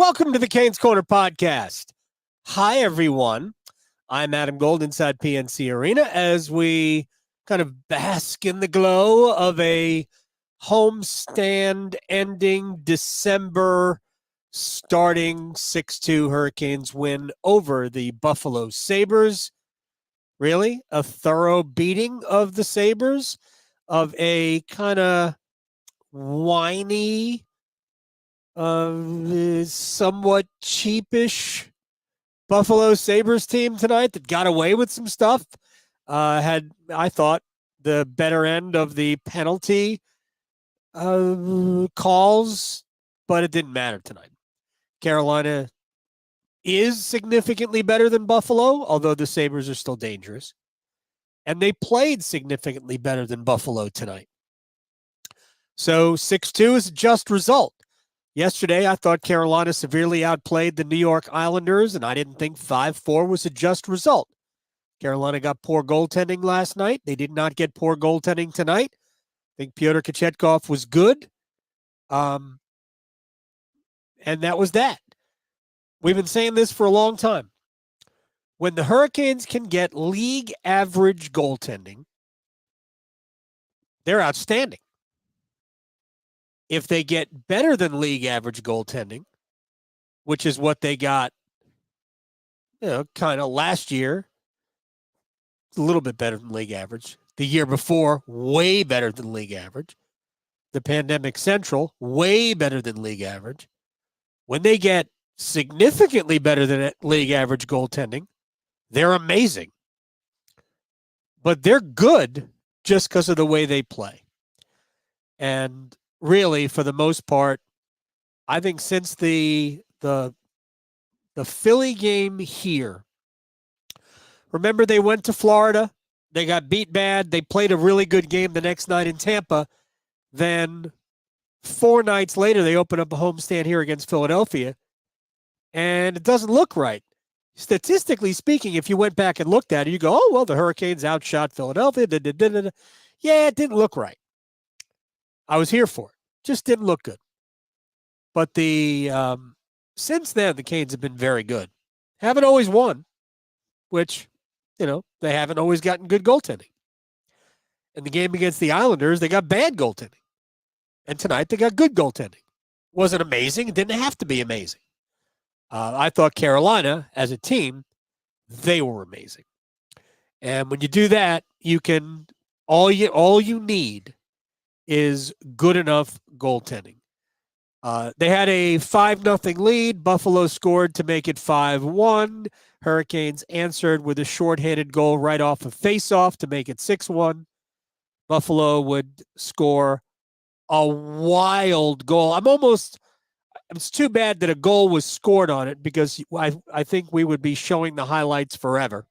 Welcome to the Canes Corner podcast. Hi, everyone. I'm Adam Gold inside PNC Arena as we kind of bask in the glow of a homestand ending December starting 6-2 Hurricanes win over the Buffalo Sabres. Really? A thorough beating of the Sabres, of a kind of whiny, somewhat cheapish Buffalo Sabres team tonight that got away with some stuff. Had, I thought, the better end of the penalty calls, but it didn't matter tonight. Carolina is significantly better than Buffalo, although the Sabres are still dangerous. And they played significantly better than Buffalo tonight. So 6-2 is a just result. Yesterday, I thought Carolina severely outplayed the New York Islanders, and I didn't think 5-4 was a just result. Carolina got poor goaltending last night. They did not get poor goaltending tonight. I think Pyotr Kochetkov was good. And that was that. We've been saying this for a long time. When the Hurricanes can get league average goaltending, they're outstanding. If they get better than league average goaltending, which is what they got, kind of last year, a little bit better than league average. The year before, way better than league average. The Pandemic Central, way better than league average. When they get significantly better than league average goaltending, they're amazing. But they're good just because of the way they play. And really, for the most part, I think since the Philly game here, remember they went to Florida, they got beat bad, they played a really good game the next night in Tampa, then 4 nights later they open up a homestand here against Philadelphia, and it doesn't look right. Statistically speaking, if you went back and looked at it, you go, oh, well, the Hurricanes outshot Philadelphia. Yeah, it didn't look right. I was here for it. Just didn't look good. But since then, the Canes have been very good. Haven't always won, which, they haven't always gotten good goaltending. In the game against the Islanders, they got bad goaltending. And tonight, they got good goaltending. Wasn't amazing. It didn't have to be amazing. I thought Carolina, as a team, they were amazing. And when you do that, you can all you need is good enough goaltending. They had a 5-0 lead. Buffalo scored to make it 5-1. Hurricanes answered with a shorthanded goal right off of faceoff to make it 6-1. Buffalo would score a wild goal. It's too bad that a goal was scored on it because I think we would be showing the highlights forever.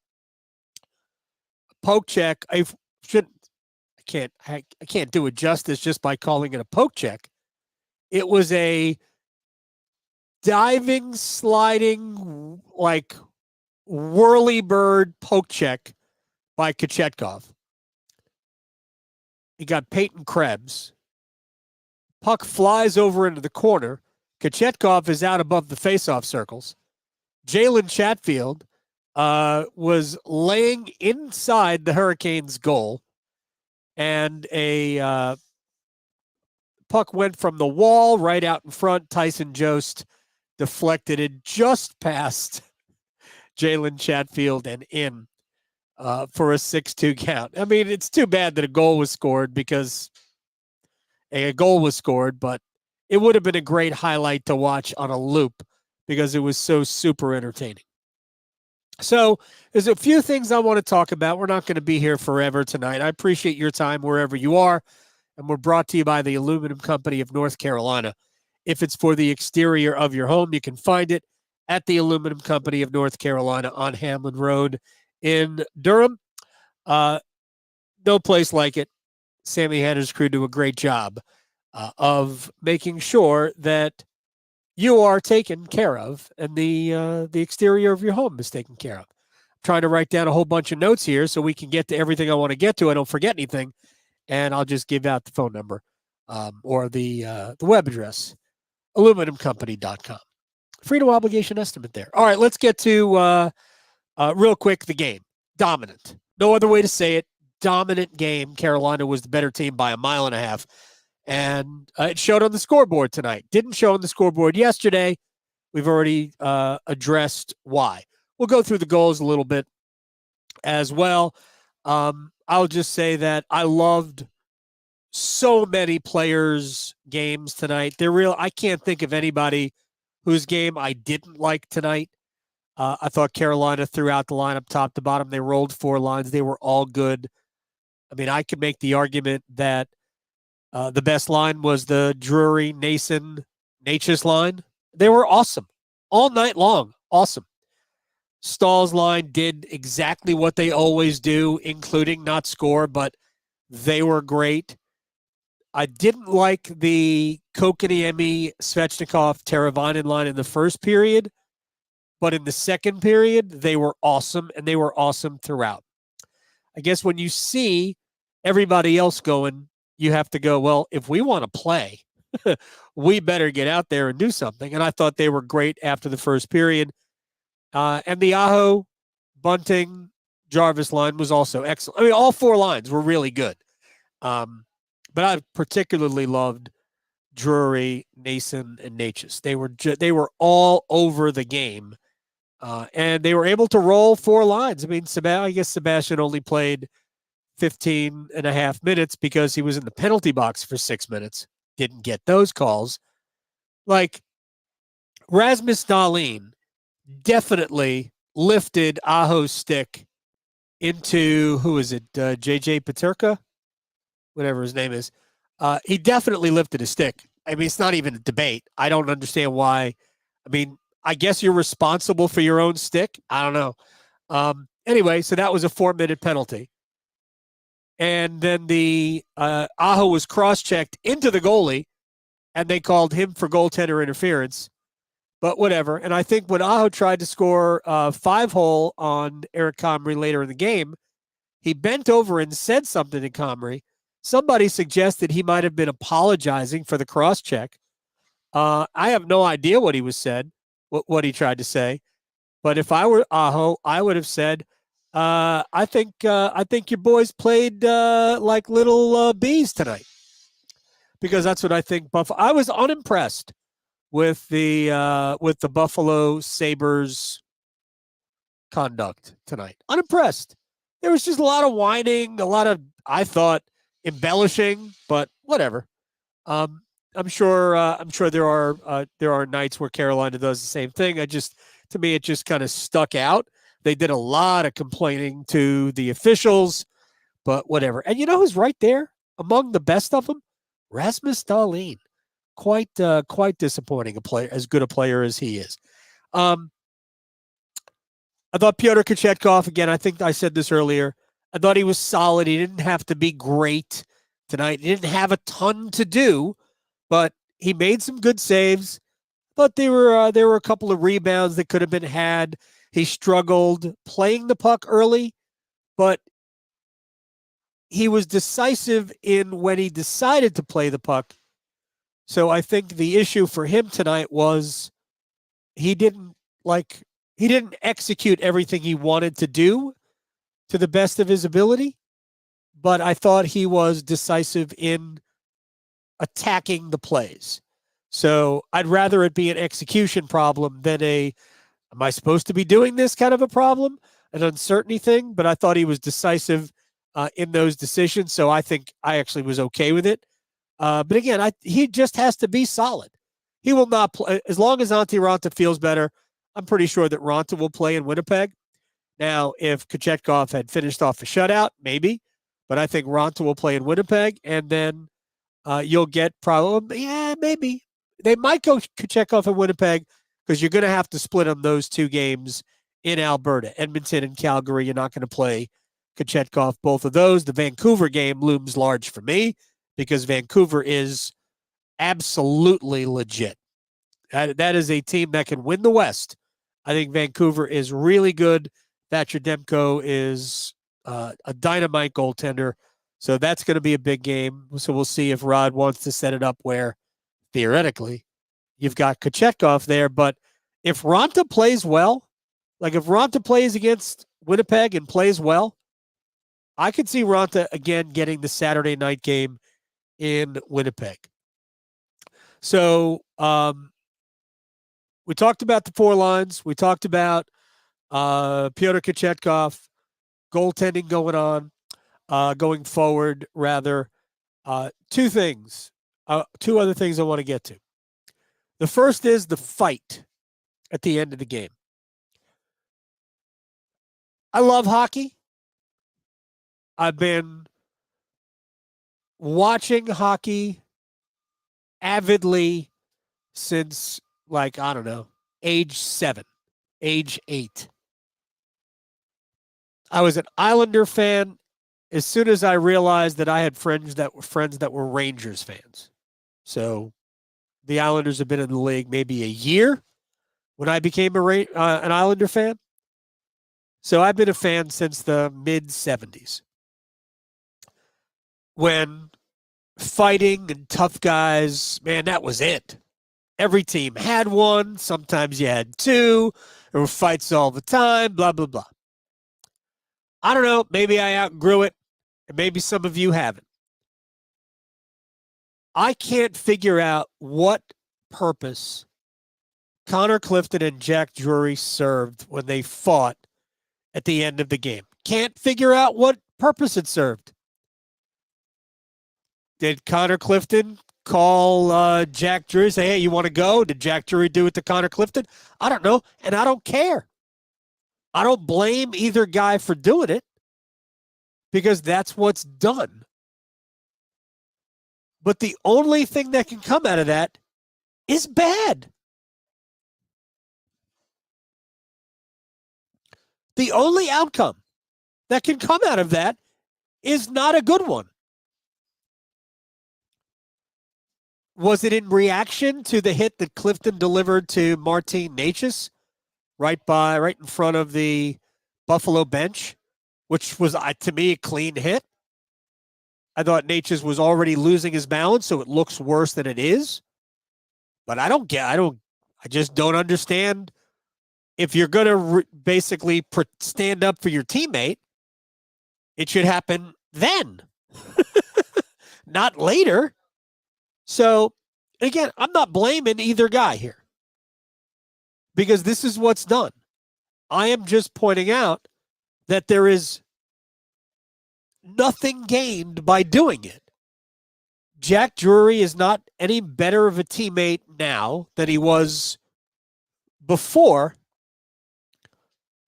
Poke check. I can't do it justice just by calling it a poke check. It was a diving, sliding, like whirly bird poke check by Kochetkov. He got Peyton Krebs. Puck flies over into the corner. Kochetkov is out above the faceoff circles. Jalen Chatfield was laying inside the Hurricanes' goal. And a puck went from the wall right out in front. Tyson Jost deflected it just past Jalen Chatfield and in for a 6-2 count. I mean, it's too bad that a goal was scored because a goal was scored, but it would have been a great highlight to watch on a loop because it was so super entertaining. So there's a few things I want to talk about. We're not going to be here forever tonight. I appreciate your time wherever you are. And we're brought to you by the Aluminum Company of North Carolina. If it's for the exterior of your home, you can find it at the Aluminum Company of North Carolina on Hamlin Road in Durham. No place like it. Sammy Hanna's crew do a great job of making sure that you are taken care of and the exterior of your home is taken care of. I'm trying to write down a whole bunch of notes here so we can get to everything I want to get to. I don't forget anything, and I'll just give out the phone number or the web address, aluminumcompany.com. Freedom obligation estimate there. All right, let's get to real quick the game. Dominant. No other way to say it. Dominant game. Carolina was the better team by a mile and a half. And it showed on the scoreboard tonight. Didn't show on the scoreboard yesterday. We've already addressed why. We'll go through the goals a little bit as well. I'll just say that I loved so many players' games tonight. I can't think of anybody whose game I didn't like tonight. I thought Carolina threw out the lineup top to bottom. They rolled 4 lines. They were all good. I mean, I could make the argument that the best line was the Drury, Nason, Natchez line. They were awesome all night long. Awesome. Stahl's line did exactly what they always do, including not score, but they were great. I didn't like the Kokaniemi, Svechnikov, Teravainen line in the first period, but in the second period, they were awesome, and they were awesome throughout. I guess when you see everybody else going, you have to go, well, if we want to play, we better get out there and do something. And I thought they were great after the first period. And the Aho, Bunting, Jarvis line was also excellent. I mean, all 4 lines were really good. But I particularly loved Drury, Nason, and Natchez. They were all over the game. And they were able to roll 4 lines. I mean, I guess Sebastian only played 15 and a half minutes because he was in the penalty box for 6 minutes. Didn't get those calls. Like, Rasmus Dahlin definitely lifted Aho's stick into, who is it, JJ Paterka? Whatever his name is. He definitely lifted his stick. I mean, it's not even a debate. I don't understand why. I mean, I guess you're responsible for your own stick. I don't know. Anyway, so that was a 4-minute penalty. And then the Aho was cross-checked into the goalie, and they called him for goaltender interference. But whatever. And I think when Aho tried to score 5-hole on Eric Comrie later in the game, he bent over and said something to Comrie. Somebody suggested he might have been apologizing for the cross-check. I have no idea what he what he tried to say. But if I were Aho, I would have said, I think your boys played like little bees tonight, because that's what I think. I was unimpressed with the Buffalo Sabres conduct tonight. Unimpressed. There was just a lot of whining, a lot of, I thought, embellishing, but whatever. I'm sure there are nights where Carolina does the same thing. To me, it just kind of stuck out. They did a lot of complaining to the officials, but whatever. And you know who's right there among the best of them? Rasmus Dahlin. Quite disappointing as good a player as he is. I thought Pyotr Kochetkov, again, I think I said this earlier, I thought he was solid. He didn't have to be great tonight. He didn't have a ton to do, but he made some good saves. But there were a couple of rebounds that could have been had. He struggled playing the puck early, but he was decisive in when he decided to play the puck. So I think the issue for him tonight was he didn't execute everything he wanted to do to the best of his ability, but I thought he was decisive in attacking the plays. So I'd rather it be an execution problem than am I supposed to be doing this kind of a problem, an uncertainty thing, but I thought he was decisive in those decisions, so I think I actually was okay with it. But again, he just has to be solid. He will not play as long as Antti Ranta feels better. I'm pretty sure that Ranta will play in Winnipeg. Now, if Kochetkov had finished off a shutout, maybe, but I think Ranta will play in Winnipeg, and then you'll get maybe they might go Kochetkov in Winnipeg because you're going to have to split on those 2 games in Alberta, Edmonton and Calgary. You're not going to play Kochetkov both of those. The Vancouver game looms large for me, because Vancouver is absolutely legit. That is a team that can win the West. I think Vancouver is really good. Thatcher Demko is a dynamite goaltender. So that's going to be a big game. So we'll see if Rod wants to set it up where, theoretically, you've got Kochetkov there. But If Ronta plays well, like if Ronta plays against Winnipeg and plays well, I could see Ronta again getting the Saturday night game in Winnipeg. So we talked about the four lines. We talked about Pyotr Kochetkov, goaltending going forward, rather. Two other things I want to get to. The first is the fight at the end of the game. I love hockey. I've been watching hockey avidly since, like, I don't know, age 7, age 8. I was an Islander fan as soon as I realized that I had friends that were Rangers fans. So the Islanders have been in the league maybe a year when I became an Islander fan. So I've been a fan since the mid-70s. When fighting and tough guys, man, that was it. Every team had one. Sometimes you had two. There were fights all the time, blah, blah, blah. I don't know. Maybe I outgrew it, and maybe some of you haven't. I can't figure out what purpose Connor Clifton and Jack Drury served when they fought at the end of the game. Can't figure out what purpose it served. Did Connor Clifton call Jack Drury, say, hey, you want to go? Did Jack Drury do it to Connor Clifton? I don't know, and I don't care. I don't blame either guy for doing it because that's what's done. But the only thing that can come out of that is bad. The only outcome that can come out of that is not a good one. Was it in reaction to the hit that Clifton delivered to Martin Necas right in front of the Buffalo bench, which was, to me, a clean hit? I thought Necas was already losing his balance, so it looks worse than it is. But I just don't understand. If you're going to basically stand up for your teammate, it should happen then, not later. So, again, I'm not blaming either guy here because this is what's done. I am just pointing out that there is nothing gained by doing it. Jack Drury is not any better of a teammate now than he was before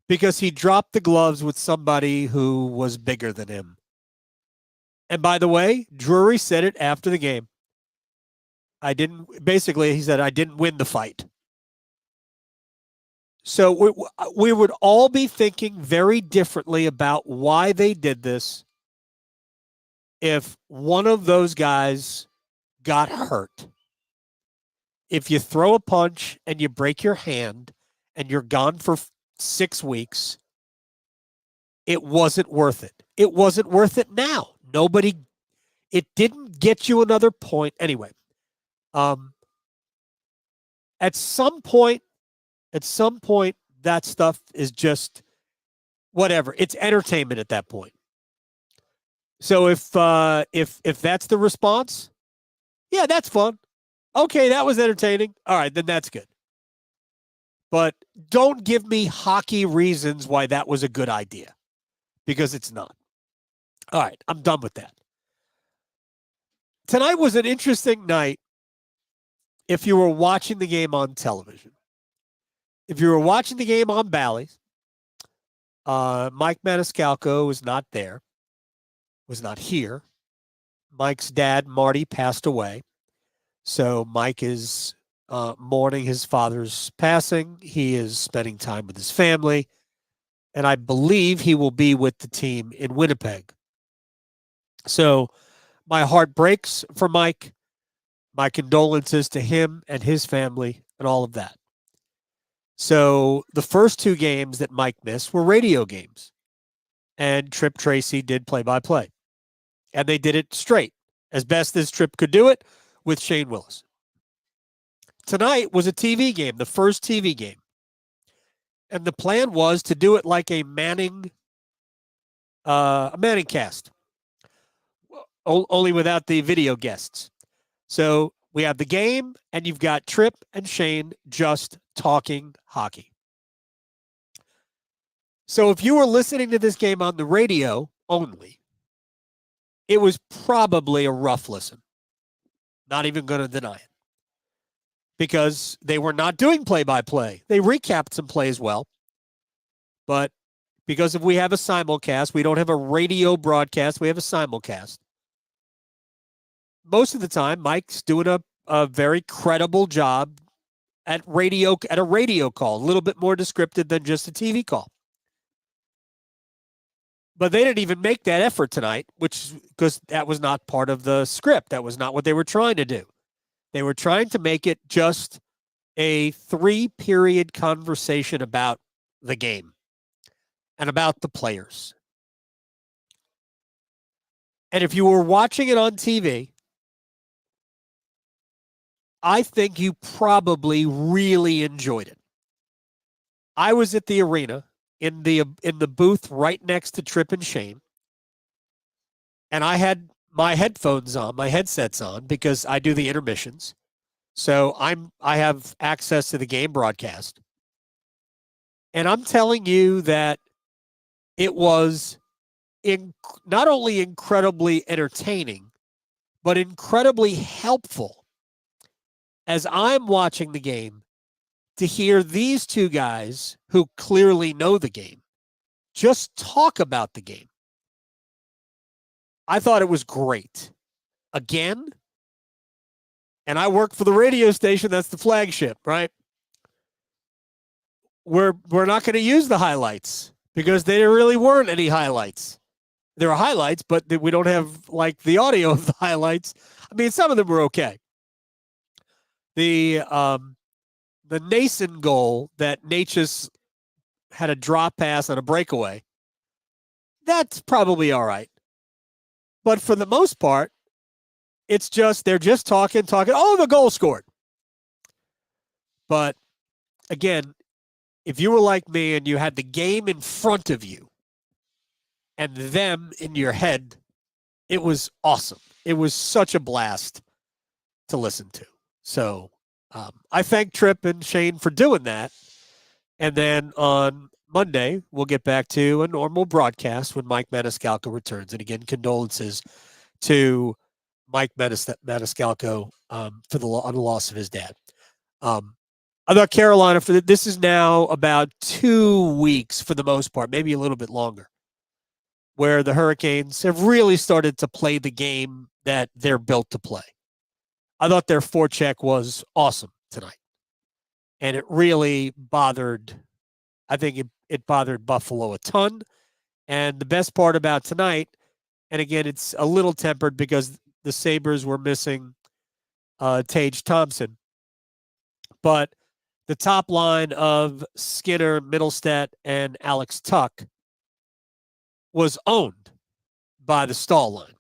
because he dropped the gloves with somebody who was bigger than him. And by the way, Drury said it after the game. He said, I didn't win the fight. So we would all be thinking very differently about why they did this if one of those guys got hurt. If you throw a punch and you break your hand and you're gone for 6 weeks, it wasn't worth it. It wasn't worth it now. It didn't get you another point. Anyway. At some point, that stuff is just whatever. It's entertainment at that point. So if that's the response, yeah, that's fun. Okay, that was entertaining. All right, then that's good. But don't give me hockey reasons why that was a good idea, because it's not. All right, I'm done with that. Tonight was an interesting night if you were watching the game on television. If you were watching the game on Bally's, Mike Maniscalco was not there, was not here. Mike's dad, Marty, passed away. So Mike is mourning his father's passing. He is spending time with his family. And I believe he will be with the team in Winnipeg. So my heart breaks for Mike. My condolences to him and his family and all of that. So the first 2 games that Mike missed were radio games. And Tripp Tracy did play-by-play. And they did it straight, as best as Tripp could do it, with Shane Willis. Tonight was a TV game, the first TV game. And the plan was to do it like a Manning cast, only without the video guests. So we have the game, and you've got Tripp and Shane just talking hockey. So if you were listening to this game on the radio only, it was probably a rough listen. Not even going to deny it. Because they were not doing play-by-play. They recapped some plays well. But because if we have a simulcast, we don't have a radio broadcast, we have a simulcast. Most of the time, Mike's doing a very credible job at a radio call, a little bit more descriptive than just a TV call. But they didn't even make that effort tonight, because that was not part of the script. That was not what they were trying to do. They were trying to make it just a 3-period conversation about the game and about the players. And if you were watching it on TV, I think you probably really enjoyed it. I was at the arena in the booth right next to Tripp and Shane, and I had my headphones on, my headsets on, because I do the intermissions. So I have access to the game broadcast. And I'm telling you that it was not only incredibly entertaining, but incredibly helpful as I'm watching the game to hear these two guys who clearly know the game just talk about the game. I thought it was great. Again, and I work for the radio station that's the flagship, right? We're not going to use the highlights because there really weren't any highlights. There are highlights, but we don't have like the audio of the highlights. I mean, some of them were okay. The Nason goal that Natchez had a drop pass on a breakaway, that's probably all right. But for the most part, it's just they're just talking. Oh, the goal scored. But again, if you were like me and you had the game in front of you and them in your head, it was awesome. It was such a blast to listen to. So I thank Tripp and Shane for doing that. And then on Monday, we'll get back to a normal broadcast when Mike Maniscalco returns. And again, condolences to Mike Maniscalco on the loss of his dad. I thought Carolina, this is now about 2 weeks for the most part, maybe a little bit longer, where the Hurricanes have really started to play the game that they're built to play. I thought their forecheck was awesome tonight. And it really bothered, I think it bothered Buffalo a ton. And the best part about tonight, and again, it's a little tempered because the Sabres were missing Tage Thompson. But the top line of Skinner, Middlestat, and Alex Tuck was owned by the Stahl line.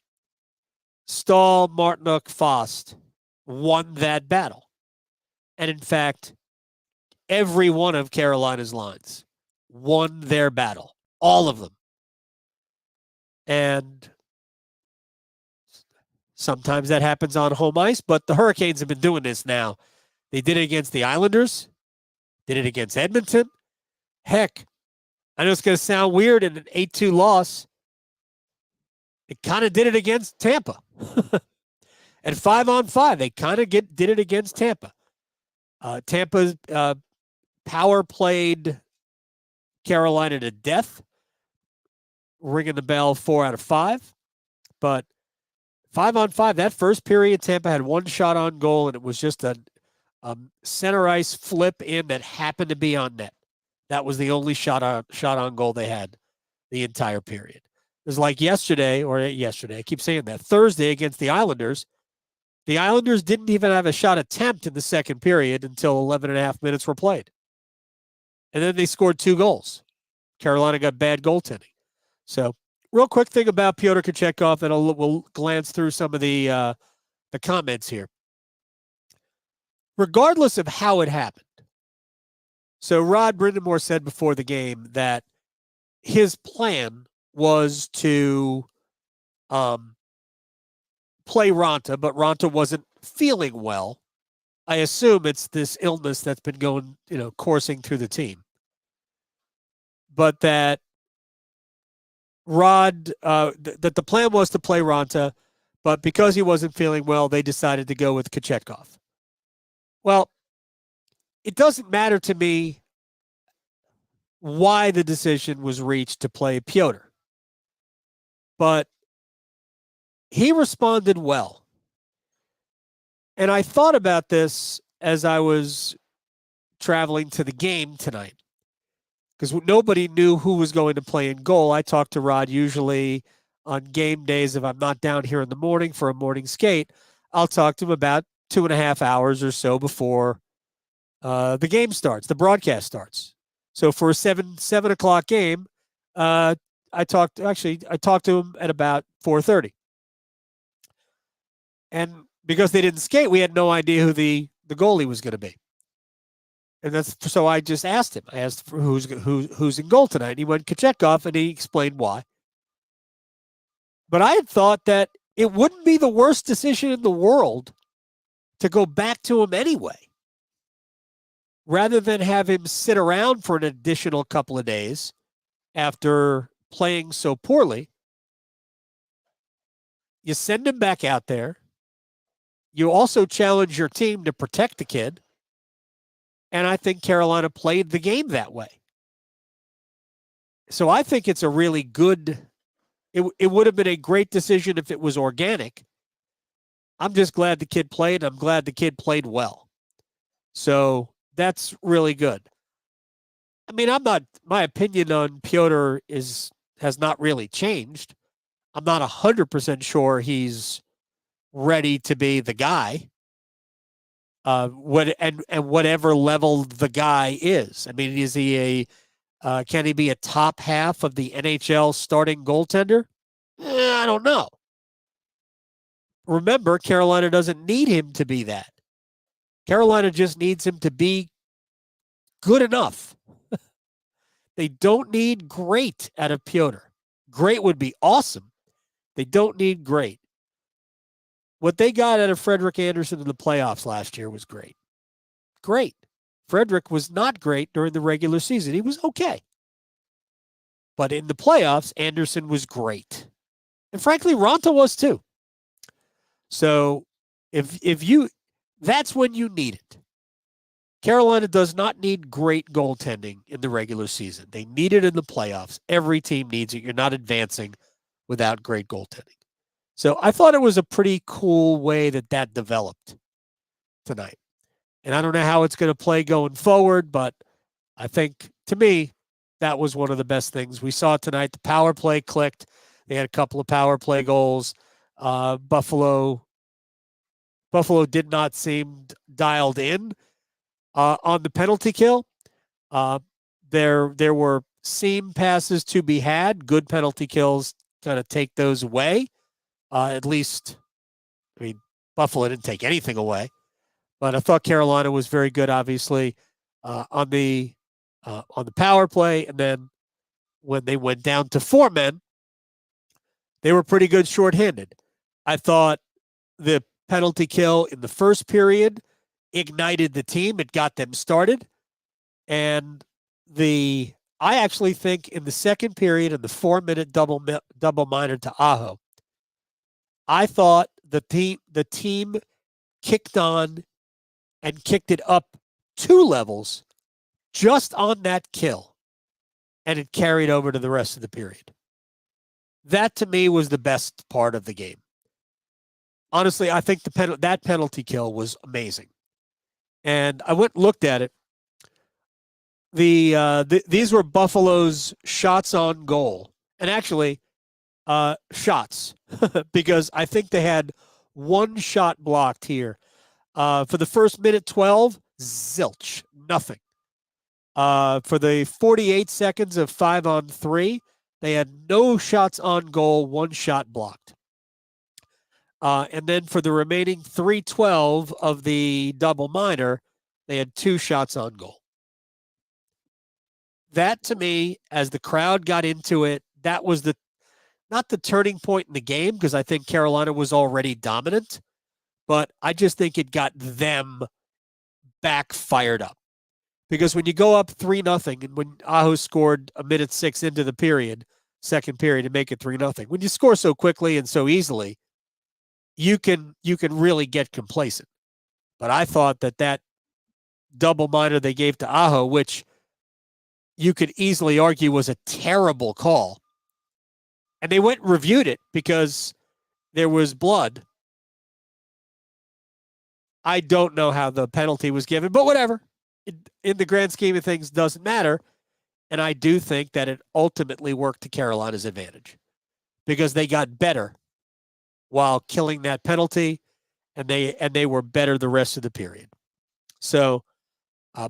Stahl, Martinook, Fost won that battle. And in fact, every one of Carolina's lines won their battle. All of them. And sometimes that happens on home ice, but the Hurricanes have been doing this now. They did it against the Islanders, did it against Edmonton. Heck, I know it's going to sound weird in an 8-2 loss. It kind of did it against Tampa. At 5-on-5, they kind of did it against Tampa. Tampa's power played Carolina to death, ringing the bell 4 out of 5. But 5-on-5, that first period, Tampa had one shot on goal, and it was just a center ice flip in that happened to be on net. That was the only shot on goal they had the entire period. It was like yesterday, I keep saying that, Thursday against the Islanders. The Islanders didn't even have a shot attempt in the second period until 11 and a half minutes were played. And then they scored 2 goals. Carolina got bad goaltending. So, real quick thing about Pyotr Kochetkov, and we'll glance through some of the comments here. Regardless of how it happened, So Rod Brindamore said before the game that his plan was to play Ronta, but Ronta wasn't feeling well. I assume it's this illness that's been going, coursing through the team. But that that the plan was to play Ronta, but because he wasn't feeling well, they decided to go with Kochetkov. Well, it doesn't matter to me why the decision was reached to play Pyotr, but he responded well. And I thought about this as I was traveling to the game tonight because nobody knew who was going to play in goal. I talk to Rod usually on game days. If I'm not down here in the morning for a morning skate, I'll talk to him about 2.5 hours or so before the game starts, the broadcast starts. So for a 7 o'clock game, I talked to him at about 4:30. And because they didn't skate, we had no idea who the goalie was going to be. And so I just asked him. I asked who's in goal tonight. And he went Kochetkov, and he explained why. But I had thought that it wouldn't be the worst decision in the world to go back to him anyway, rather than have him sit around for an additional couple of days after playing so poorly. You send him back out there. You also challenge your team to protect the kid. And I think Carolina played the game that way. So I think it's a really good, it would have been a great decision if it was organic. I'm just glad the kid played. I'm glad the kid played well. So that's really good. I mean, my opinion on Pyotr has not really changed. I'm not 100% sure he's ready to be the guy. Whatever level the guy is. I mean, is he can he be a top half of the NHL starting goaltender? I don't know. Remember, Carolina doesn't need him to be that. Carolina just needs him to be good enough. They don't need great out of Pyotr. Great would be awesome. They don't need great. What they got out of Frederik Andersen in the playoffs last year was great. Great. Frederik was not great during the regular season. He was okay. But in the playoffs, Andersen was great. And frankly, Ronta was too. So that's when you need it. Carolina does not need great goaltending in the regular season. They need it in the playoffs. Every team needs it. You're not advancing without great goaltending. So I thought it was a pretty cool way that developed tonight. And I don't know how it's going to play going forward, but I think, to me, that was one of the best things we saw tonight. The power play clicked. They had a couple of power play goals. Buffalo did not seem dialed in on the penalty kill. There were seam passes to be had. Good penalty kills kind of take those away. At least, I mean, Buffalo didn't take anything away. But I thought Carolina was very good, obviously, on the power play. And then when they went down to 4 men, they were pretty good shorthanded. I thought the penalty kill in the first period ignited the team. It got them started. And I actually think in the second period, in the 4-minute double minor to Aho, I thought the team kicked on and kicked it up 2 levels just on that kill, and it carried over to the rest of the period. That, to me, was the best part of the game. Honestly, I think that penalty kill was amazing. And I went and looked at it. These were Buffalo's shots on goal. And actually, shots, because I think they had 1 shot blocked here. For the first minute 12, zilch, nothing. For the 48 seconds of 5-on-3, they had no shots on goal, 1 shot blocked. And then for the remaining 3:12 of the double minor, they had 2 shots on goal. that to me, as the crowd got into it, that was not the turning point in the game, because I think Carolina was already dominant, but I just think it got them back fired up. Because when you go up 3-0, and when Aho scored a minute 6 into the second period, to make it 3-0, when you score so quickly and so easily, you can really get complacent. But I thought that double minor they gave to Aho, which you could easily argue was a terrible call, and they went and reviewed it because there was blood. I don't know how the penalty was given, but whatever. In the grand scheme of things, doesn't matter. And I do think that it ultimately worked to Carolina's advantage because they got better while killing that penalty, and they were better the rest of the period. So,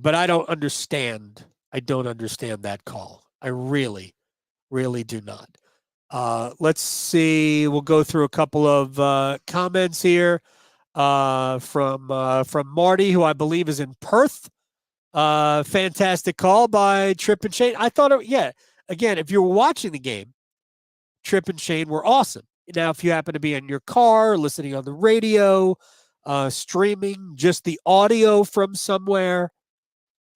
but I don't understand. I don't understand that call. I really, really do not. Let's see. We'll go through a couple of comments here from Marty, who I believe is in Perth. Fantastic call by Tripp and Shane. I thought, again, if you were watching the game, Tripp and Shane were awesome. Now, if you happen to be in your car, listening on the radio, streaming just the audio from somewhere,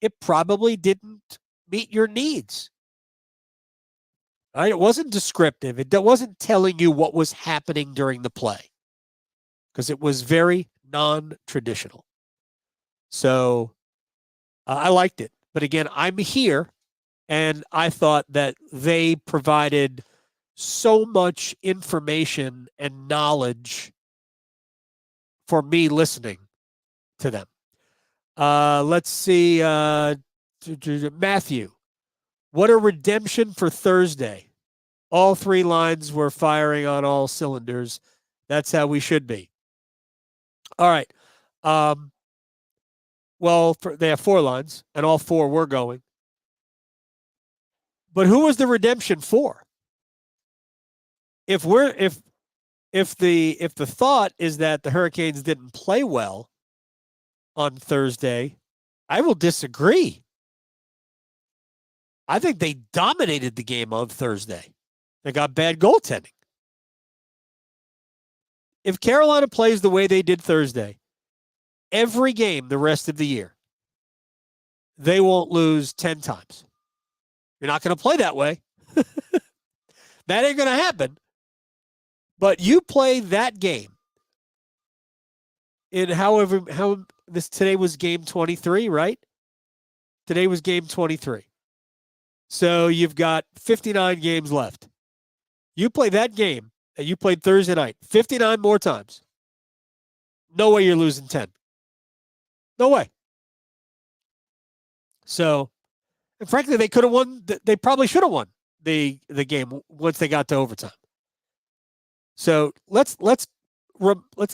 it probably didn't meet your needs. Right? It wasn't descriptive. It wasn't telling you what was happening during the play because it was very non-traditional. So I liked it. But again, I'm here, and I thought that they provided so much information and knowledge for me listening to them. Let's see. Matthew, what a redemption for Thursday. All three lines were firing on all cylinders. That's how we should be. All right. Well, they have 4 lines, and all 4 were going. But who was the redemption for? If the thought is that the Hurricanes didn't play well on Thursday, I will disagree. I think they dominated the game on Thursday. They got bad goaltending. If Carolina plays the way they did Thursday, every game the rest of the year, they won't lose 10 times. You're not going to play that way. That ain't going to happen. But you play that game in today was game 23, right? Today was game 23. So you've got 59 games left. You play that game that you played Thursday night 59 more times. No way you're losing 10. No way. So, and frankly, they could have won. They probably should have won the game once they got to overtime. So let's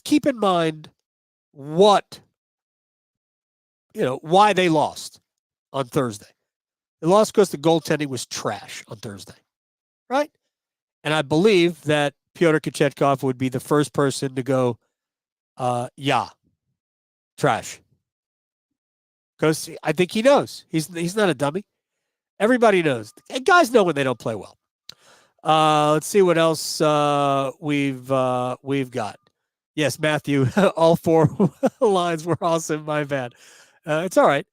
keep in mind why they lost on Thursday. They lost because the goaltending was trash on Thursday, right? And I believe that Pyotr Kochetkov would be the first person to go, trash. Because I think he knows. He's not a dummy. Everybody knows. And guys know when they don't play well. Let's see what else we've got. Yes, Matthew, all 4 lines were awesome. My bad. It's all right.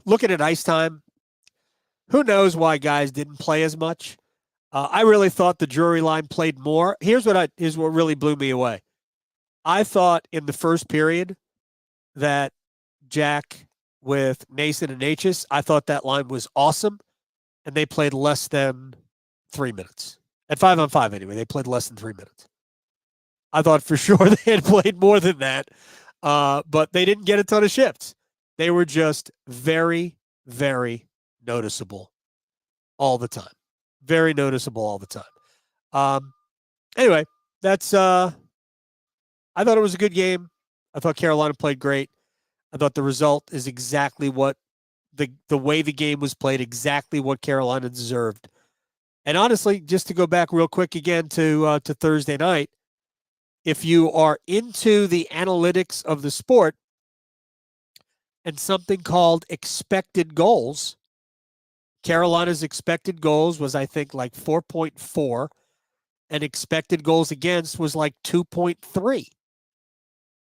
Looking at ice time, who knows why guys didn't play as much? I really thought the Drury line played more. Here's what really blew me away. I thought in the first period that Jack with Nason and H's, I thought that line was awesome, and they played less than 3 minutes. At 5-on-5 anyway, they played less than 3 minutes. I thought for sure they had played more than that, but they didn't get a ton of shifts. They were just very, very noticeable all the time. Very noticeable all the time. Anyway, that's I thought it was a good game. I thought Carolina played great. I thought the result is exactly what the way the game was played, exactly what Carolina deserved. And honestly, just to go back real quick again to Thursday night, if you are into the analytics of the sport and something called expected goals, Carolina's expected goals was, I think, like 4.4, and expected goals against was like 2.3.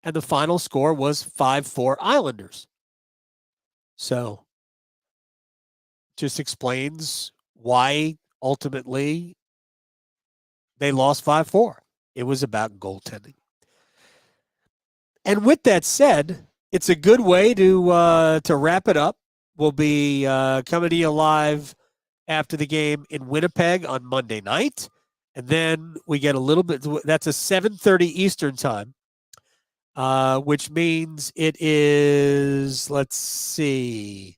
And the final score was 5-4 Islanders. So just explains why ultimately they lost 5-4. It was about goaltending. And with that said, it's a good way to wrap it up. We'll be coming to you live after the game in Winnipeg on Monday night. And then we get a little bit, that's a 7:30 Eastern time, which means it is, let's see,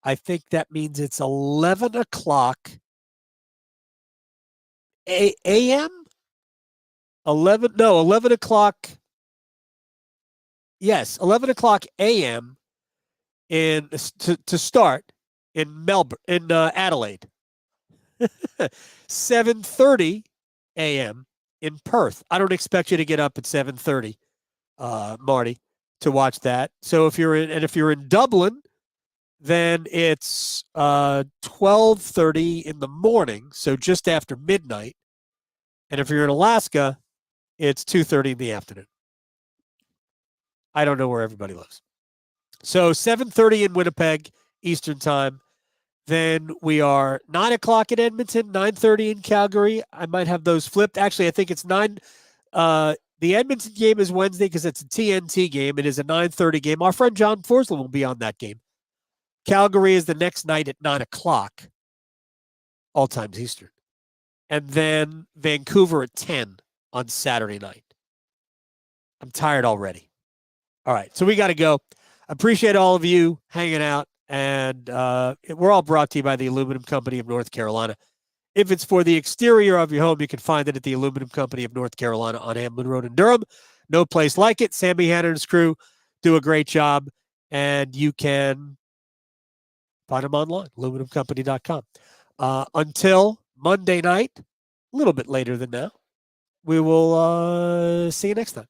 I think that means it's 11 o'clock a.m.? 11 o'clock. Yes, 11 o'clock a.m. to start in Melbourne, in Adelaide. 7:30 a.m. in Perth. I don't expect you to get up at 7:30, Marty, to watch that. So if you're in Dublin, then it's 12:30 in the morning, so just after midnight. And if you're in Alaska, it's 2:30 in the afternoon. I don't know where everybody lives. So 7:30 in Winnipeg Eastern time. Then we are 9 o'clock in Edmonton, 9:30 in Calgary. I might have those flipped. Actually, I think it's 9. The Edmonton game is Wednesday because it's a TNT game. It is a 9:30 game. Our friend John Forsland will be on that game. Calgary is the next night at 9 o'clock, all times Eastern. And then Vancouver at 10 on Saturday night. I'm tired already. All right, so we got to go. Appreciate all of you hanging out. And we're all brought to you by the Aluminum Company of North Carolina. If it's for the exterior of your home, you can find it at the Aluminum Company of North Carolina on Hamlin Road in Durham. No place like it. Sammy Hanna and his crew do a great job. And you can find them online, aluminumcompany.com. Until Monday night, a little bit later than now, we will see you next time.